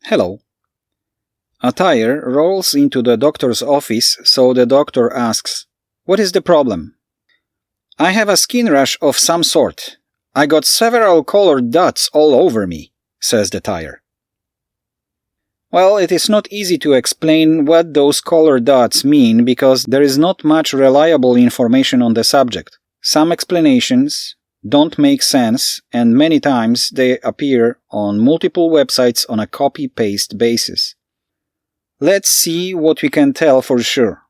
Hello. A tire rolls into the doctor's office, so the doctor asks, "What is the problem?" "I have a skin rash of some sort. I got several colored dots all over me," says the tire. Well, it is not easy to explain what those colored dots mean because there is not much reliable information on the subject. Some explanations don't make sense, and many times they appear on multiple websites on a copy-paste basis. Let's see what we can tell for sure.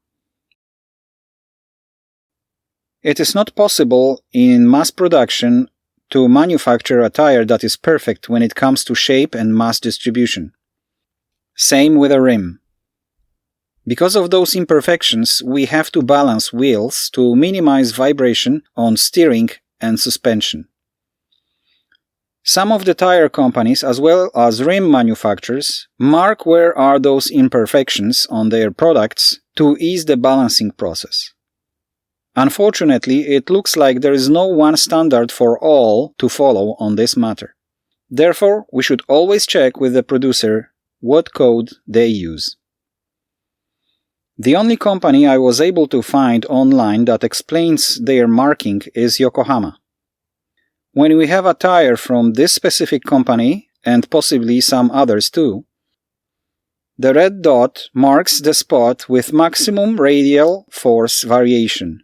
It is not possible in mass production to manufacture a tire that is perfect when it comes to shape and mass distribution. Same with a rim. Because of those imperfections, we have to balance wheels to minimize vibration on steering and suspension. Some of the tire companies, as well as rim manufacturers, mark where are those imperfections on their products to ease the balancing process. Unfortunately, it looks like there is no one standard for all to follow on this matter. Therefore, we should always check with the producer what code they use. The only company I was able to find online that explains their marking is Yokohama. When we have a tire from this specific company, and possibly some others too, the red dot marks the spot with maximum radial force variation.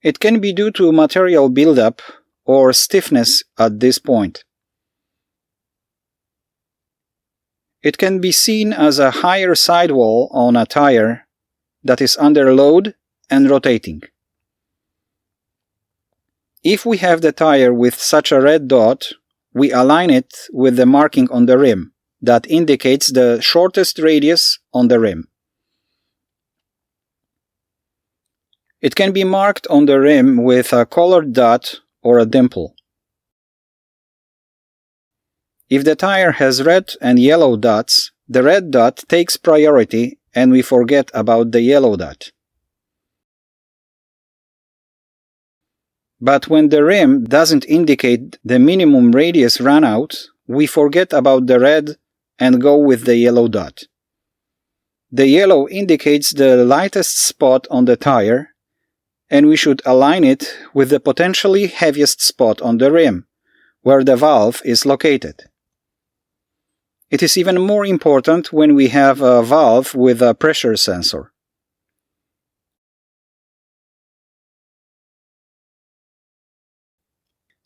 It can be due to material buildup or stiffness at this point. It can be seen as a higher sidewall on a tire that is under load and rotating. If we have the tire with such a red dot, we align it with the marking on the rim that indicates the shortest radius on the rim. It can be marked on the rim with a colored dot or a dimple. If the tire has red and yellow dots, the red dot takes priority and we forget about the yellow dot. But when the rim doesn't indicate the minimum radius runout, we forget about the red and go with the yellow dot. The yellow indicates the lightest spot on the tire, and we should align it with the potentially heaviest spot on the rim, where the valve is located. It is even more important when we have a valve with a pressure sensor.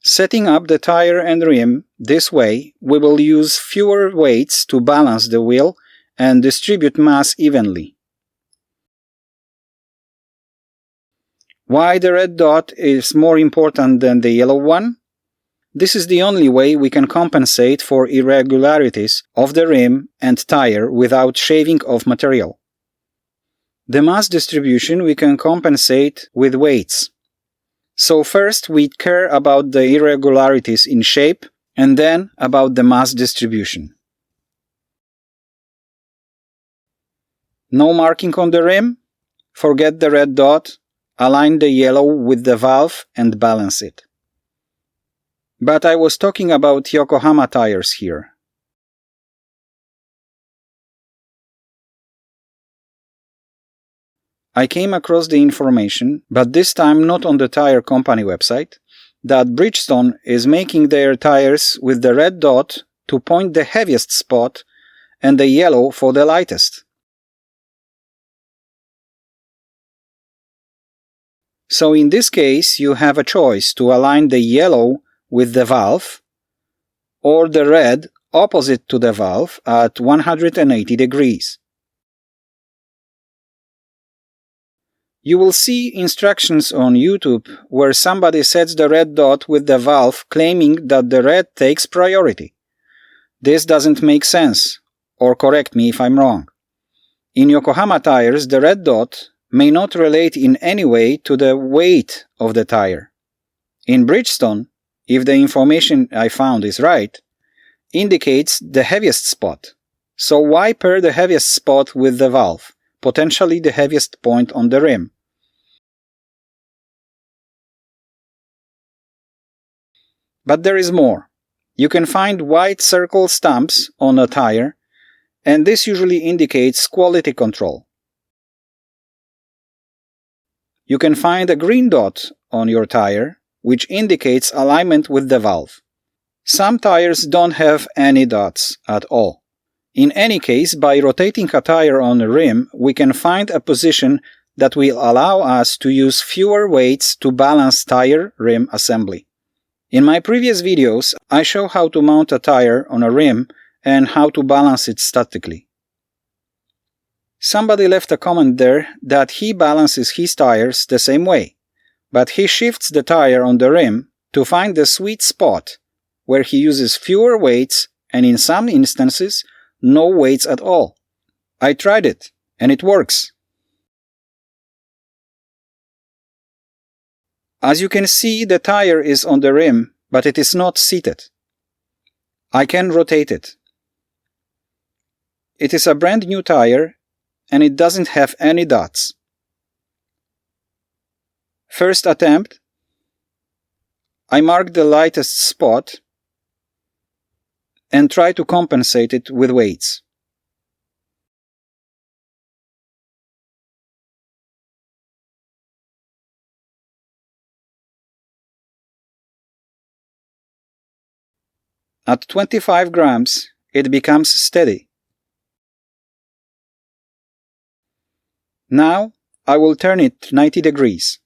Setting up the tire and rim this way, we will use fewer weights to balance the wheel and distribute mass evenly. Why the red dot is more important than the yellow one? This is the only way we can compensate for irregularities of the rim and tire without shaving off material. The mass distribution we can compensate with weights. So first we care about the irregularities in shape and then about the mass distribution. No marking on the rim? Forget the red dot, align the yellow with the valve and balance it. But I was talking about Yokohama tires here. I came across the information, but this time not on the tire company website, that Bridgestone is making their tires with the red dot to point the heaviest spot and the yellow for the lightest. So in this case, you have a choice to align the yellow with the valve or the red opposite to the valve at 180 degrees. You will see instructions on YouTube where somebody sets the red dot with the valve claiming that the red takes priority. This doesn't make sense, or correct me if I'm wrong. In Yokohama tires, the red dot may not relate in any way to the weight of the tire. In Bridgestone, if the information I found is right, indicates the heaviest spot. So why pair the heaviest spot with the valve, potentially the heaviest point on the rim? But there is more. You can find white circle stamps on a tire and this usually indicates quality control. You can find a green dot on your tire, which indicates alignment with the valve. Some tires don't have any dots at all. In any case, by rotating a tire on a rim, we can find a position that will allow us to use fewer weights to balance tire rim assembly. In my previous videos, I show how to mount a tire on a rim and how to balance it statically. Somebody left a comment there that he balances his tires the same way, but he shifts the tire on the rim to find the sweet spot where he uses fewer weights and in some instances no weights at all. I tried it and it works. As you can see, the tire is on the rim, but it is not seated. I can rotate it. It is a brand new tire and it doesn't have any dots. First attempt, I mark the lightest spot and try to compensate it with weights. At 25 grams, it becomes steady. Now, I will turn it 90 degrees.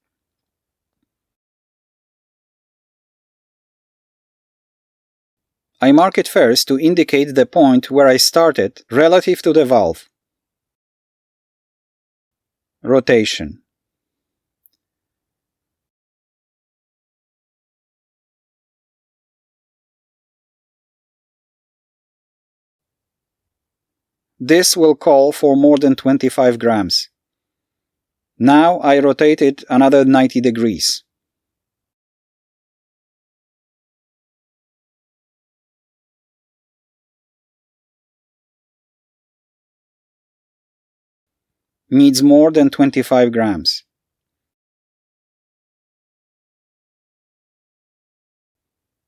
I mark it first to indicate the point where I started relative to the valve. Rotation. This will call for more than 25 grams. Now I rotate it another 90 degrees. Needs more than 25 grams.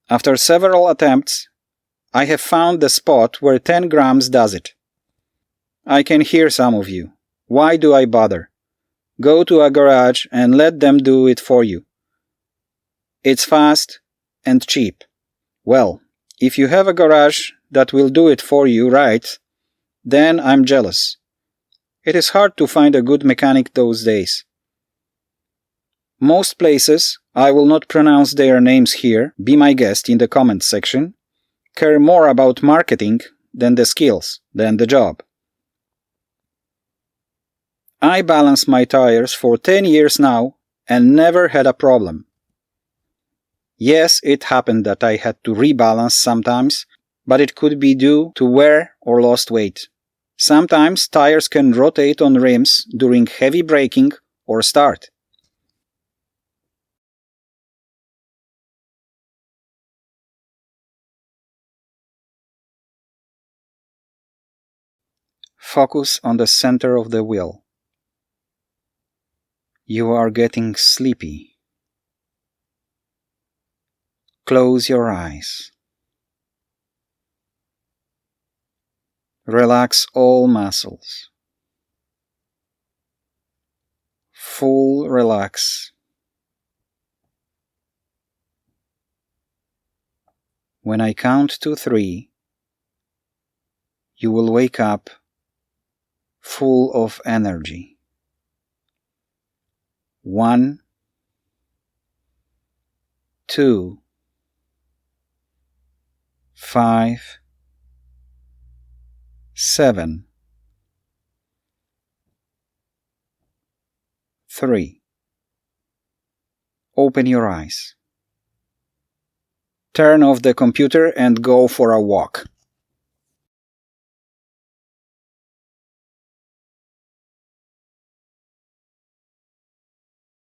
After several attempts, I have found the spot where 10 grams does it. I can hear some of you. Why do I bother? Go to a garage and let them do it for you. It's fast and cheap. Well, if you have a garage that will do it for you right, then I'm jealous. It is hard to find a good mechanic those days. Most places, I will not pronounce their names here, be my guest in the comments section, care more about marketing than the skills, than the job. I balance my tires for 10 years now and never had a problem. Yes, it happened that I had to rebalance sometimes, but it could be due to wear or lost weight. Sometimes tires can rotate on rims during heavy braking or start. Focus on the center of the wheel. You are getting sleepy. Close your eyes. Relax all muscles. Full relax. When I count to 3, you will wake up full of energy. 1, 2, 5, 7, 3. Open your eyes. Turn off the computer and go for a walk.